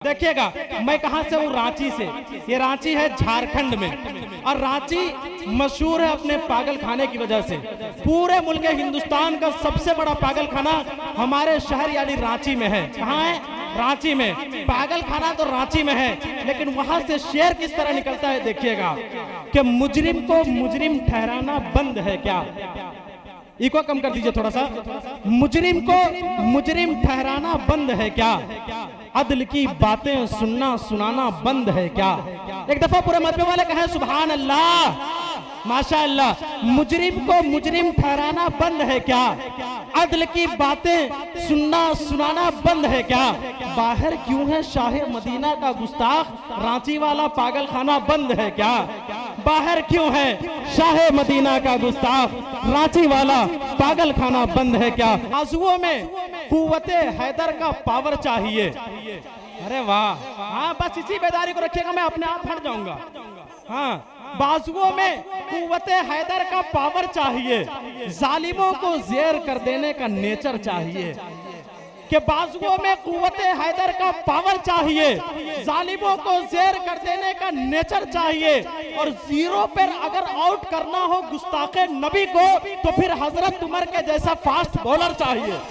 देखिएगा मैं कहां से हूँ, रांची से। ये रांची है झारखंड में, और रांची मशहूर है अपने पागल खाने की वजह से। पूरे मुल्क हिंदुस्तान का सबसे बड़ा पागल खाना हमारे शहर यानी रांची में है। कहाँ है? रांची में। पागल खाना तो रांची में है, लेकिन वहां से शेर किस तरह निकलता है देखिएगा कि मुजरिम को मुजरिम ठहराना बंद है क्या। इको कम कर दीजिए थोड़ा सा। मुजरिम को मुजरिम ठहराना बंद है क्या, अदल की बातें सुनना सुनाना बंद है क्या। एक दफा पूरे मजमे वाले कहें सुभान अल्लाह, माशाअल्लाह। मुजरिम को मुजरिम ठहराना बंद है क्या, अदल की बातें सुनना सुनाना बंद है क्या। बाहर क्यों है शाहे मदीना का गुस्ताख, रांची वाला पागल खाना बंद है क्या। बाहर क्यों है शाहे मदीना का गुस्ताख, रांची वाला पागल खाना बंद है क्या। आंसुओं में कुव्वते हैदर का पावर चाहिए। अरे वाह, हाँ बस इसी बेदारी को रखिएगा, मैं अपने आप हट जाऊंगा। हाँ, बाजुओं में कुव्वते हैदर का पावर चाहिए, जालिमों को जेर कर देने का नेचर चाहिए। कि बाजुओं में कुव्वते हैदर का पावर चाहिए, जालिमों को जेर कर देने का नेचर चाहिए, और जीरो पर अगर आउट करना हो गुस्ताखे नबी को तो फिर हजरत उमर के जैसा फास्ट बॉलर चाहिए।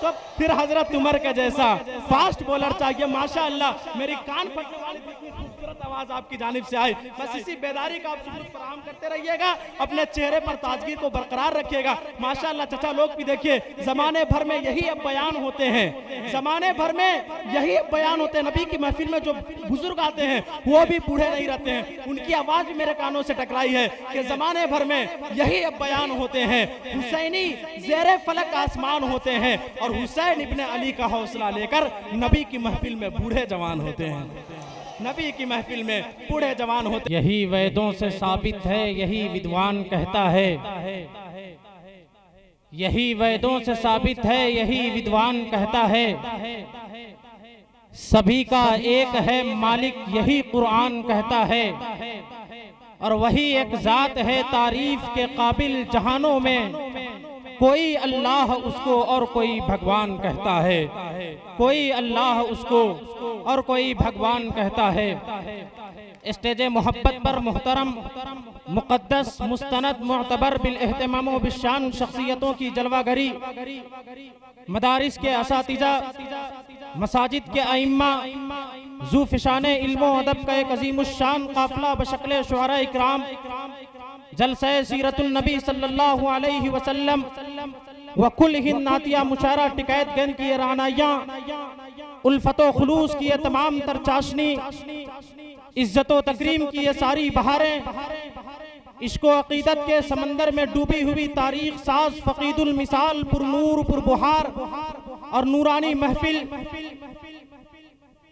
तो फिर हजरत उमर के जैसा फास्ट बॉलर चाहिए। माशाअल्लाह, मेरी कान फटने वाली खूबसूरत आवाज आपकी जानिब से आई। बस इसी बेदारी का आप शुक्र फराहम करते रहिएगा, अपने चेहरे पर ताजगी को बरकरार रखिएगा। माशाअल्लाह चचा लोग भी देखिए, जमाने भर में यही अब बयान होते हैं, जमाने भर में यही बयान होते हैं। नबी की महफिल में जो बुजुर्ग आते हैं वो भी बूढ़े नहीं रहते हैं, उनकी आवाज भी मेरे कानों से टकराई है कि जमाने भर में यही अब बयान होते हैं। हुसैनी ज़ेरे फलक आसमान होते हैं, और हुसैन इब्ने अली का हौसला लेकर नबी की महफिल में बूढ़े जवान होते हैं। नबी की महफिल में बूढ़े जवान होते। यही वेदों से साबित है, यही विद्वान कहता है। यही वेदों से साबित है, यही विद्वान कहता है। सभी का एक है मालिक, यही कुरान कहता है। और वही एक जात है तारीफ के काबिल, जहानों में कोई अल्लाह उसको और कोई भगवान कहता है। कोई अल्लाह उसको और कोई भगवान कहता है। स्टेज मोहब्बत पर मुहतरम मुक़द्दस मुस्तनद मुअतबर बिल एहतमाम व बिशान शख्सियतों की जलवागरी, मदारिस के असातिज़ा, मसाजिद के अइम्मा, ज़ूफ़िशाने इल्म व अदब का एक अज़ीमुश्शान काफ़िला बशक्ल शुअरा इकराम, जलसे सीरतुन नबी सल्लल्लाहु अलैहि वसल्लम व कुल हिंद नातिया मुशारा टिकैतगंज की रानाइयाँ, उल्फतो खुलूस की ये तमाम तर चाशनी, इज्जतो तकरीम की ये सारी बहारें, इश्को अकीदत के समंदर में डूबी हुई तारीख साज फ़कीदुल मिसाल पुरनूर पुरबुहार और नूरानी महफिल,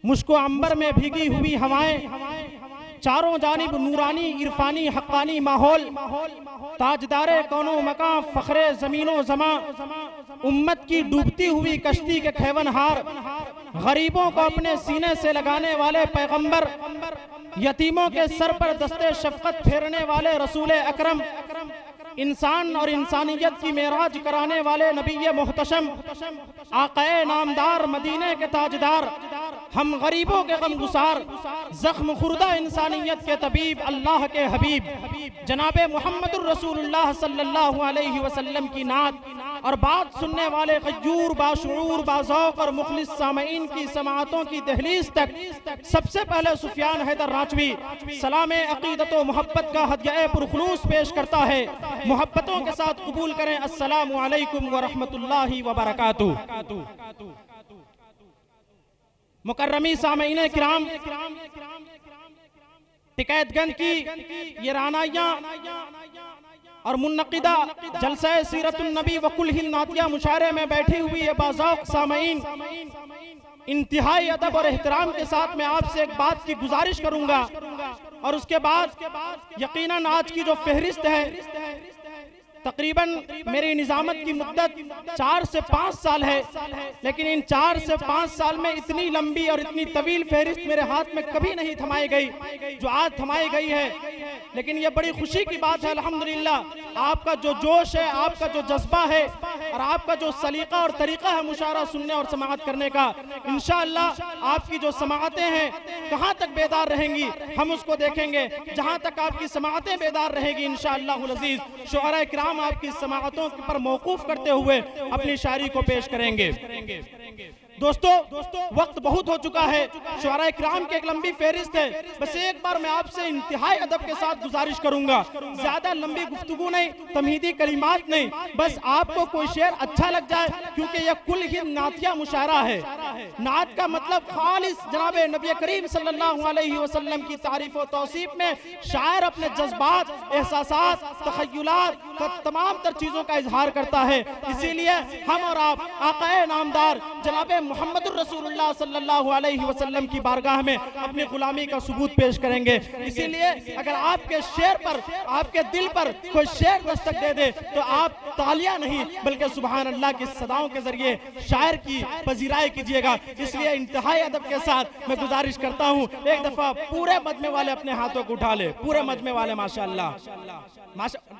मुश्को अंबर में भीगी हुई हवाएं, चारों जानिब नूरानी इरफानी हक्कानी माहौल, ताजदारे कौनो मकां फ़ख्रे ज़मीनो ज़मा, उम्मत की डूबती हुई कश्ती के खेवनहार, गरीबों को अपने सीने से लगाने वाले पैगंबर, यतीमों के सर पर दस्ते शफ़क़त फेरने वाले रसूल अकरम, इंसान और इंसानियत की मेराज कराने वाले नबी मोहतशम, आक़ाए नामदार मदीने के ताजदार, हम गरीबों के गमगुसार, जख्म खुर्दा इंसानियत के तबीब, अल्लाह के हबीब जनाबे मोहम्मदुर रसूलुल्लाह सल्लल्लाहु अलैहि वसल्लम की नात और बात सुनने वाले ग़यूर बाशऊर बाज़ौक़ और मुखलिस सामईन की समाअतों की दहलीज तक सबसे पहले सुफियान हैदर रांचवी सलामे अक़ीदत व मोहब्बत का हदिया पुरखुलूस पेश करता है। मोहब्बतों के साथ कबूल करें, अस्सलामु अलैकुम व रहमतुल्लाहि व बरकातुहू। मुकर्रमी सामईन किराम, टिकैतगंज की ये रानाइयाँ और मुन्नक़िदा जलसा सीरतुन नबी व कुल हिंद नातिया मुशायरे में बैठी हुई ये बाज़ौक़ सामईन, इंतहाई अदब और एहतराम के साथ मैं आपसे एक बात की गुजारिश करूंगा, और उसके बाद यकीनन आज की जो फहरिस्त है तकरीबन मेरी निजामत की मुद्दत 4 से 5 साल है, लेकिन इन 4 से 5 साल में इतनी लंबी और इतनी तवील फहरिस्त मेरे हाथ में कभी नहीं थमाई गई जो आज थमाई गई है। लेकिन ये बड़ी खुशी की बात है अल्हम्दुलिल्लाह, आपका जो जोश है, आपका जो जज्बा है और आपका जो सलीका और तरीका है मुशावरा सुनने और समाअत करने का, इंशाअल्लाह आपकी जो समाअतें हैं कहाँ तक बेदार रहेंगी हम उसको देखेंगे। जहाँ तक आपकी समाअतें बेदार रहेगी इंशाअल्लाहुल अज़ीज़ शुअरा किराम आपकी समाअतों पर मौकूफ करते हुए अपनी शायरी को पेश करेंगे। दोस्तों वक्त बहुत हो चुका है, शुअरा किराम की एक लंबी फहरिस्त है। बस एक बार मैं आपसे इंतहाई अदब के साथ गुजारिश करूंगा, ज्यादा लंबी गुफ्तगू नहीं, तमहीदी कलिमात नहीं, बस आपको कोई शेर अच्छा लग जाए, क्योंकि यह कुल ही नातिया मुशायरा है। नात का मतलब खालिस जनाब नबी करीम सल्लल्लाहु अलैहि वसल्लम की तारीफ और तौसीफ में शायर अपने जज्बात, एहसासात, तखय्युलात, तमाम तर चीजों का इजहार करता है। इसीलिए हम और आप आकाए नामदार जनाब मोहम्मदुर रसूलुल्लाह सल्लल्लाहु अलैहि वसल्लम की बारगाह में अपनी गुलामी का सबूत पेश करेंगे। इसीलिए अगर आपके शेर पर, आपके दिल पर कोई शेर दस्तक दे दे तो आप तालियां नहीं बल्कि सुभान अल्लाह की सदाओं के जरिए शायर की पजीराई कीजिएगा। इसलिए इंतहाई अदब के साथ मैं गुजारिश करता हूं, एक दफा पूरे मजमे वाले अपने हाथों को उठा ले, पूरे मजमे वाले माशाअल्लाह,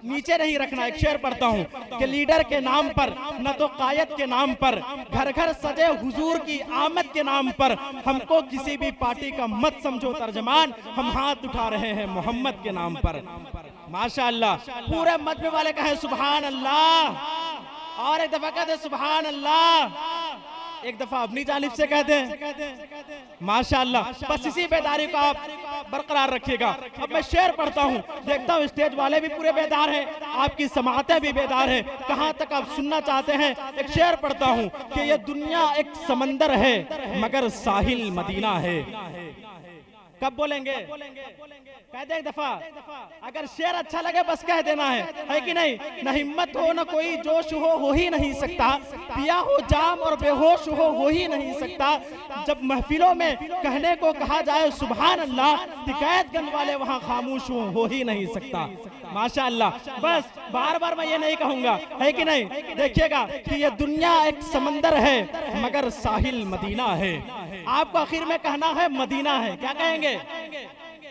नीचे नहीं रखना। एक शेर पढ़ता हूं कि लीडर के नाम पर, न तो कायद के नाम पर, घर घर सजे हुजूर की आमद के नाम पर, हमको किसी भी पार्टी का मत समझो तर्जमान, हम हाथ उठा रहे हैं मोहम्मद के नाम पर। माशाअल्लाह, पूरे मजमे वाले कहे सुभान अल्लाह, और एक दफा कहते सुभान अल्लाह, एक दफा अपनी जानिब से कहते हैं माशाअल्लाह। बस इसी बेदारी को आप बरकरार रखिएगा। अब मैं शेर पढ़ता हूँ, देखता हूँ स्टेज वाले भी पूरे बेदार हैं, आपकी समाअतें भी बेदार हैं, कहाँ तक आप सुनना चाहते हैं। एक शेर पढ़ता हूँ कि ये दुनिया एक समंदर है मगर साहिल मदीना है। कब बोलेंगे? कह दे एक दफा। अगर शेर अच्छा लगे बस कह देना है कि नहीं? न हिम्मत हो न कोई जोश हो ही नहीं सकता, पिया हो जाम और बेहोश हो ही नहीं सकता। जब महफिलों में कहने को कहा जाए सुभान अल्लाह, शिकायतगंज वाले वहाँ खामोश हो ही नहीं सकता। माशाअल्लाह, बस बार बार मैं ये नहीं कहूंगा, है कि नहीं? देखिएगा कि ये दुनिया एक समंदर है मगर साहिल मदीना है। आपको आखिर में कहना है मदीना है, क्या कहेंगे?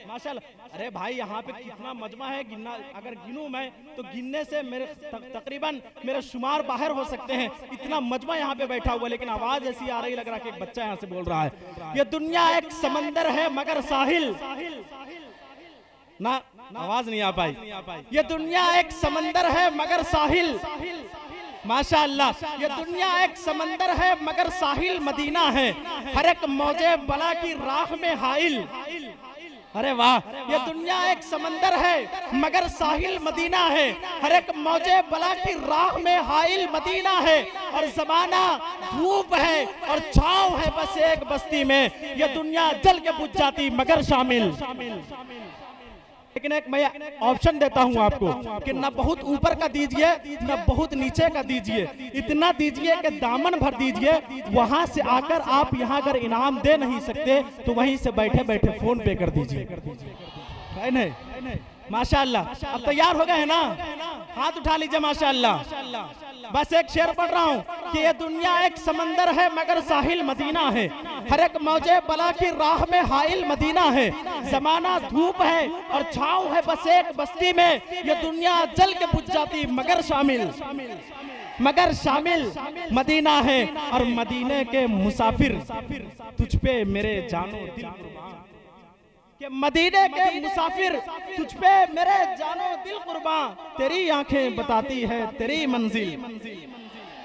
माशाअल्लाह। अरे भाई यहाँ पे कितना मजमा है, गिनना अगर गिनूं मैं तो गिनने से मेरे तकरीबन मेरे शुमार बाहर हो सकते हैं, इतना मजमा यहाँ पे बैठा हुआ। लेकिन आवाज ऐसी आ रही, लग रहा कि एक बच्चा यहाँ से बोल रहा है। ये दुनिया एक समंदर है मगर साहिल ना, आवाज नहीं आ पाई। ये दुनिया एक समंदर है मगर साहिल, माशाअल्लाह। ये दुनिया एक समंदर है मगर साहिल मदीना है, हर एक मौजे बला की राह में हाइल। अरे वाह, ये दुनिया एक समंदर है मगर साहिल मदीना है, हर एक मौजे बला की राह में हाइल मदीना है। और जमाना धूप है और छांव है बस एक बस्ती में, ये दुनिया जल के बुझ जाती मगर शामिल। लेकिन एक मैं ऑप्शन देता हूं आपको कि न बहुत ऊपर का दीजिए न बहुत नीचे का दीजिए, इतना दीजिए कि दामन भर दीजिए। वहां से आकर आप यहां अगर इनाम दे नहीं सकते तो वहीं से बैठे बैठे फोन पे कर दीजिए, है नहीं? माशाअल्लाह। अब तैयार हो गए हैं ना? हाथ उठा लीजिए माशाअल्लाह। बस एक शेर पढ़ रहा हूँ कि ये दुनिया एक समंदर है मगर साहिल मदीना है, हर एक मौजे बला की राह में हाइल मदीना है। जमाना धूप है और छांव है बस एक बस्ती में, ये दुनिया जल के बुझ जाती मगर शामिल मदीना है। और मदीने के मुसाफिर तुझ पे मेरे जानो दिल कुर्बान, कि मदीने के मुसाफिर तुझ पे मेरे जानो दिल कुर्बान। तेरी आंखें बताती है तेरी मंजिल,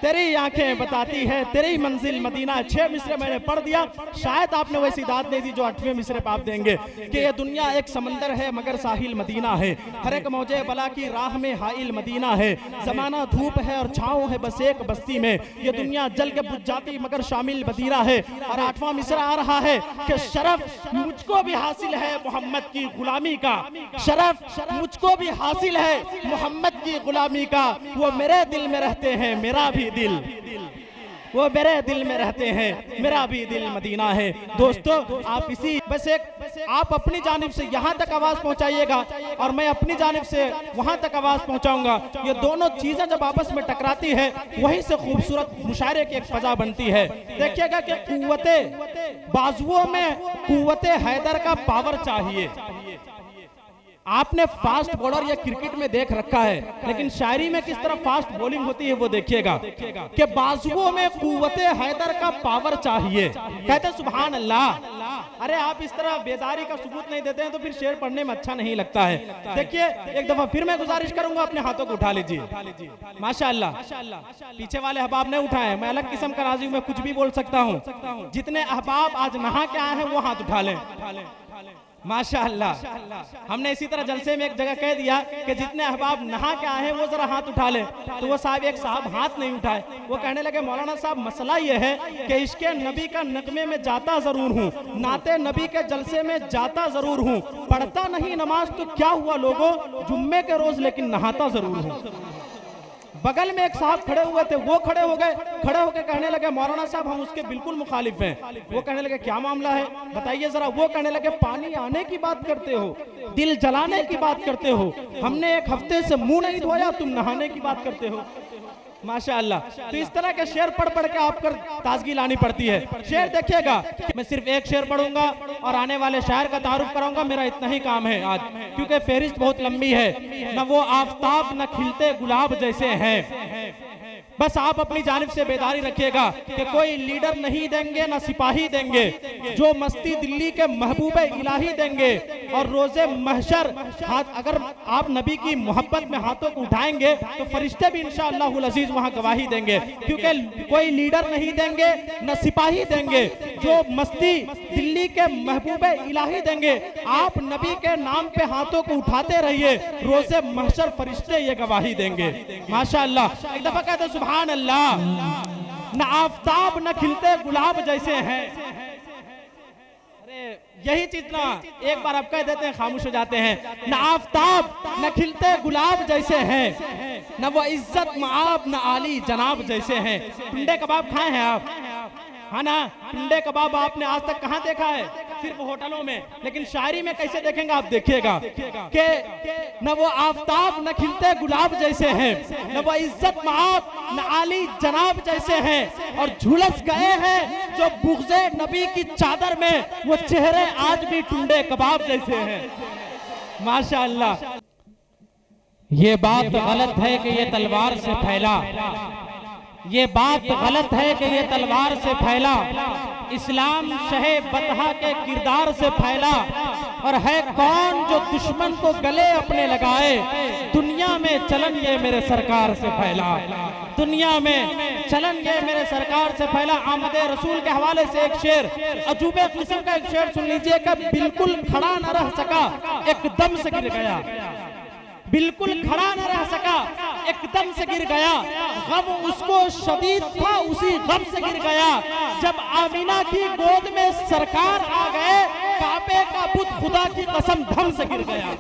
तेरी आंखें बताती है तेरी मंजिल मदीना। 6 मिसरे मैंने पढ़ दिया, शायद आपने वैसी दाद नहीं दी जो 8वें मिसरे पे आप देंगे कि ये दुनिया एक समंदर है मगर साहिल मदीना है, हर एक मौजे बला की राह में हाइल मदीना है। जमाना धूप है और छांव है बस एक बस्ती में, ये दुनिया जल के बुझ जाती मगर शामिल मदीना है। और 8वां मिसरा आ रहा है कि शरफ मुझको भी हासिल है मोहम्मद की गुलामी का, शरफ मुझको भी हासिल है मोहम्मद की गुलामी का। वो मेरे दिल में रहते हैं मेरा भी दिल, वो मेरे दिल में रहते हैं, मेरा भी दिल मदीना है। दोस्तों, आप इसी बस एक आप अपनी जानिब से यहाँ तक आवाज पहुँचाइएगा और मैं अपनी जानिब से वहाँ तक आवाज पहुँचाऊंगा। ये दोनों चीजें जब आपस में टकराती है, वहीं से खूबसूरत मुशायरे की एक फजा बनती है। देखिएगा कि कुव्वते बाजुओं में कुव्वते हैदर का पावर चाहिए। आपने फास्ट बॉलर या क्रिकेट में देख रखा है, लेकिन शायरी में किस तरह फास्ट बॉलिंग होती है वो देखिएगा कि बाजुओं में कुव्वते हैदर का पावर चाहिए। कहते सुभान अल्लाह। अरे आप इस तरह बेदारी का सबूत नहीं देते हैं तो फिर शेर पढ़ने में अच्छा नहीं लगता है। देखिए, एक दफा फिर मैं गुजारिश करूंगा, अपने हाथों को उठा लीजिए। माशाअल्लाह, पीछे वाले अहबाब ने उठाए, मैं अलग किस्म का राजी हूं, मैं कुछ भी बोल सकता हूं। जितने अहबाब आज नहा के आए हैं वो हाथ उठा लें। माशाअल्लाह। हमने इसी तरह जलसे में एक जगह कह दिया कि जितने अहबाब नहा के आए हैं वो जरा हाथ उठा ले, तो वो साहब एक साहब हाथ नहीं उठाए। वो कहने लगे मौलाना साहब, मसला ये है कि इश्क़े नबी का नगमे में जाता जरूर हूँ, नाते नबी के जलसे में जाता जरूर हूँ, पढ़ता नहीं नमाज तो क्या हुआ लोगों, जुम्मे के रोज लेकिन नहाता जरूर हूँ। बगल में एक साहब खड़े हुए थे, वो खड़े हो गए, खड़े होकर कहने लगे मौलाना साहब हम उसके बिल्कुल मुखालिफ हैं। वो कहने लगे क्या मामला है बताइए जरा। वो कहने लगे पानी आने की बात करते हो, दिल जलाने की बात करते हो, हमने एक हफ्ते से मुंह नहीं धोया, तुम नहाने की बात करते हो। माशाअल्लाह। तो इस तरह के शेर पढ़ पढ़ के आपको ताजगी लानी पड़ती है। शेर देखिएगा, मैं सिर्फ एक शेर पढ़ूंगा और आने वाले शायर का तारुफ कराऊंगा, मेरा इतना ही काम है आज, क्योंकि फेरिस्त बहुत लंबी है। न वो आफताब न खिलते गुलाब जैसे हैं। बस आप अपनी जानिब से बेदारी रखिएगा कि कोई लीडर नहीं देंगे ना सिपाही देंगे, जो मस्ती दिल्ली के महबूबे इलाही देंगे। और रोजे महशर हाथ अगर आप नबी की मोहब्बत में हाथों को उठाएंगे तो फरिश्ते भी इंशाअल्लाहुल अजीज वहां गवाही देंगे, क्योंकि कोई लीडर नहीं देंगे न सिपाही देंगे, जो मस्ती दिल्ली के महबूबे इलाही देंगे। आप नबी के नाम पे हाथों को उठाते रहिए, रोजे महशर फरिश्ते ये गवाही देंगे। माशाअल्लाह। एक दफा कहते सुभान अल्लाह। न आफताब न खिलते गुलाब जैसे हैं। अरे यही चीज ना एक बार आप कह देते हैं खामोश हो जाते हैं। न आफताब न खिलते गुलाब जैसे हैं, न वो इज्जत माब न आली जनाब जैसे हैं। टुंडे कबाब खाए हैं आप? हाँ ना, टुंडे कबाब आपने आज तक कहाँ देखा है? सिर्फ होटलों में। लेकिन शायरी में कैसे देखेंगे आप देखिएगा कि न वो आफताब न खिलते गुलाब जैसे हैं, न वो इज्जत माब न आली जनाब जैसे हैं। और झुलस गए हैं जो बुग़्ज़े नबी की चादर में, वो चेहरे आज भी टुंडे कबाब जैसे हैं। माशाअल्लाह। ये बात गलत है कि ये तलवार से फैला, ये बात गलत है कि ये तलवार से फैला, इस्लाम शहे बतहा के किरदार से फैला। और है कौन जो दुश्मन को गले अपने लगाए, दुनिया में चलन ये मेरे सरकार से फैला, दुनिया में चलन ये मेरे सरकार से फैला। आमद रसूल के हवाले से एक शेर, अजूबे किस्म का एक शेर सुन लीजिए कि बिल्कुल खड़ा न रह सका, एकदम से गिर गया। बिल्कुल खड़ा न रह सका, एकदम से गिर गया। गम उसको शदीद था, उसी गम से गिर गया। जब आमीना की गोद में सरकार आ गए, काबे का बुत खुदा की कसम धम से गिर गया।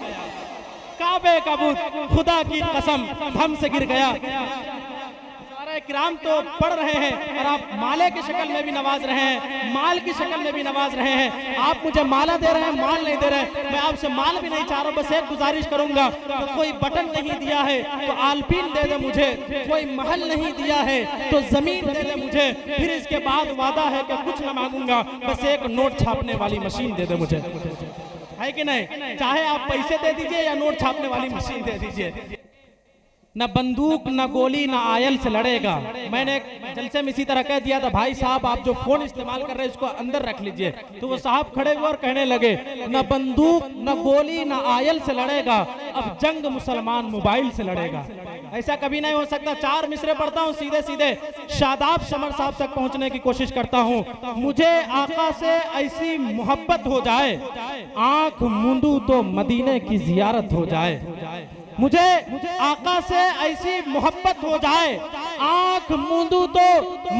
काबे का बुत खुदा की कसम धम से गिर गया। किराम तो पढ़ रहे हैं और आप माले की शक्ल में भी नवाज रहे हैं, माल की शक्ल में भी नवाज रहे हैं। आप मुझे माला दे रहे हैं, माल नहीं दे रहे। मैं आपसे माल भी नहीं चाह रहा हूं, बस एक गुजारिश करूंगा, तो कोई बटन नहीं दिया है तो आलपीन दे दे मुझे, कोई महल नहीं दिया है तो जमीन दे दे मुझे। फिर इसके बाद वादा है कि कुछ न मांगूंगा, बस एक नोट छापने वाली मशीन दे दे मुझे। है कि नहीं? चाहे आप पैसे दे दीजिए या नोट छापने वाली मशीन दे दीजिए। न बंदूक न गोली न आयल से लड़ेगा। मैंने जलसे में इसी तरह कह दिया था, भाई साहब आप जो फोन इस्तेमाल कर रहे हैं इसको अंदर रख लीजिए। तो वो साहब खड़े हुए और कहने लगे न बंदूक न गोली न आयल से लड़ेगा, अब जंग मुसलमान मोबाइल से लड़ेगा। ऐसा कभी नहीं हो सकता। 4 मिसरे पढ़ता हूँ सीधे सीधे, शादाब समर साहब तक पहुँचने की कोशिश करता हूँ। मुझे आका से ऐसी मोहब्बत हो जाए, आंख मूंदू तो मदीने की जियारत हो जाए। मुझे आका से ऐसी मोहब्बत हो जाए, आंख मूंदू तो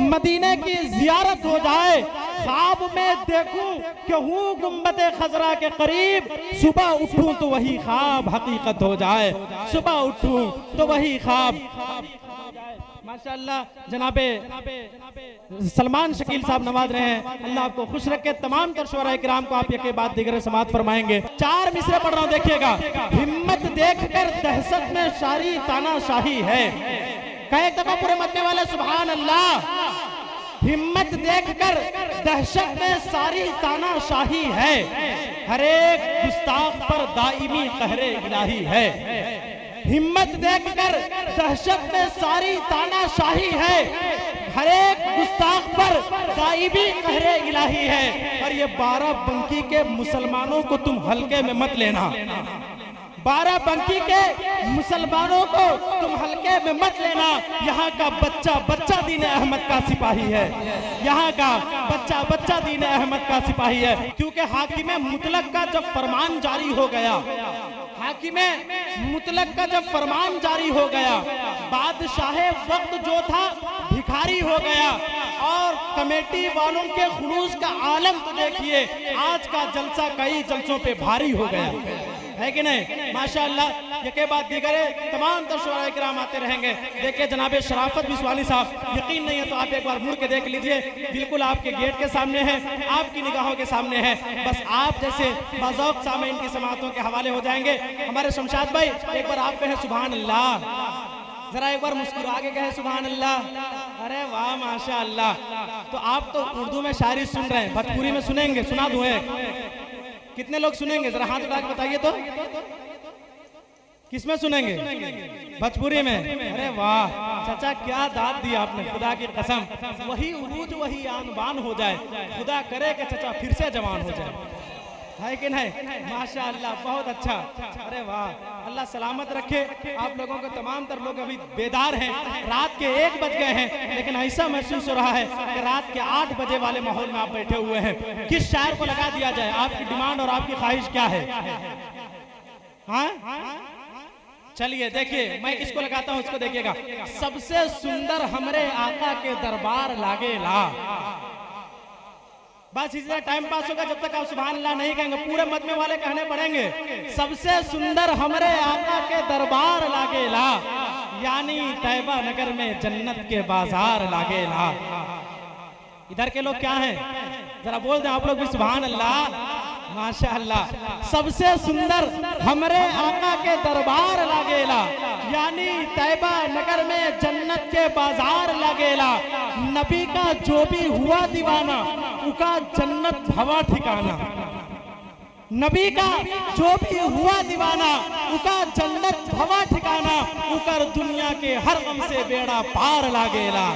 मदीने की जियारत हो जाए। ख्वाब में देखूं कि हूँ गुंबदे खजरा के करीब, सुबह उठूं तो वही ख्वाब हकीकत हो जाए। सुबह उठूं तो वही ख्वाब। माशाअल्लाह जनाबे सलमान शकील साहब नवाज रहे हैं, अल्लाह आपको खुश रखे। तमाम तर शुअरा किराम को आप ये बात दिगर समात फरमाएंगे। 4 मिसरे पढ़ रहा हूं, देखिएगा। हिम्मत देखकर दहशत में सारी तानाशाही है। कहे एक दफा पूरे मजमे वाले सुभान अल्लाह। हिम्मत देखकर दहशत में सारी तानाशाही है, हर एक गुस्ताख पर दाइमी कहरे इलाही है। हिम्मत देखकर दहशत में सारी तानाशाही है, हर एक गुस्ताख पर दाइमी कहरे इलाही है। और ये 12 बंकी के मुसलमानों को तुम हल्के में मत लेना। 12 बंकी के मुसलमानों को तुम हल्के में मत लेना। यहाँ का बच्चा बच्चा दीन अहमद का सिपाही है। यहाँ का बच्चा बच्चा दीन अहमद का सिपाही है। क्योंकि हाकिम मुतलक का जब फरमान जारी हो गया, हाकिम मुतलक का जब फरमान जारी हो गया, बादशाह वक्त जो था भिखारी हो गया। और कमेटी वालों के खुलूस का आलम तो देखिए, आज का जलसा कई जलसों पे भारी हो गया है कि नहीं। माशाअल्लाह ये बात दीगर है, तमाम दर्शक किराम आते रहेंगे। देखिए जनाबे शराफत बिस्वानी साहब, यकीन नहीं है तो आप एक बार मुड़ के देख लीजिए, बिल्कुल आपके गेट के सामने है, आपकी निगाहों के सामने है। बस आप जैसे बाज़ौक़ सामईन की समातों के हवाले हो जाएंगे। हमारे शमशाद भाई एक बार आप कहें सुभान अल्लाह, जरा एक बार मुस्कुरा के कहे सुभान अल्लाह। अरे वाह माशाअल्लाह। तो आप तो उर्दू में शायरी सुन रहे हैं, भोजपुरी में सुनेंगे? सुना दूं एक। कितने लोग सुनेंगे? जरा हाथ उठा के बताइए तो। किसमें सुनेंगे? भोजपुरी में। अरे वाह चाचा, क्या दाद दी आपने, खुदा की कसम। वही उरूज वही आन बान हो जाए, खुदा करे कि चाचा फिर से जवान हो जाए, है कि नहीं? माशाअल्लाह बहुत अच्छा। अरे वाह, अल्लाह सलामत रखे आप लोगों को। तमाम तर लोग अभी बेदार हैं, रात के 1 बज गए हैं, लेकिन ऐसा महसूस हो रहा है कि रात के 8 बजे वाले माहौल में आप बैठे हुए हैं। किस शायर को लगा दिया जाए? आपकी डिमांड और आपकी ख्वाहिश क्या है? हाँ चलिए देखिए, मैं किसको लगाता हूँ उसको देखिएगा। सबसे सुंदर हमरे आका के दरबार लागेला। बस इसी तरह टाइम पास होगा जब तक आप सुभान अल्लाह नहीं कहेंगे। पूरे मजमे वाले कहने पड़ेंगे, सबसे सुंदर हमरे आका के दरबार लागेला, यानी तैयबा नगर में जन्नत के बाजार लागेला। इधर के लोग क्या हैं, जरा बोल दें आप लोग भी सुभान अल्लाह। माशाअल्लाह, सबसे सुंदर हमरे आका के दरबार लागेला, यानी तैयबा नगर में जन्नत के बाजार लागेला। नबी का जो भी हुआ दीवाना, उका जन्नत भवा ठिकाना। नबी का जो भी हुआ दीवाना, उका जन्नत भवा ठिकाना। उकर दुनिया के हर गम से बेड़ा पार लागेला।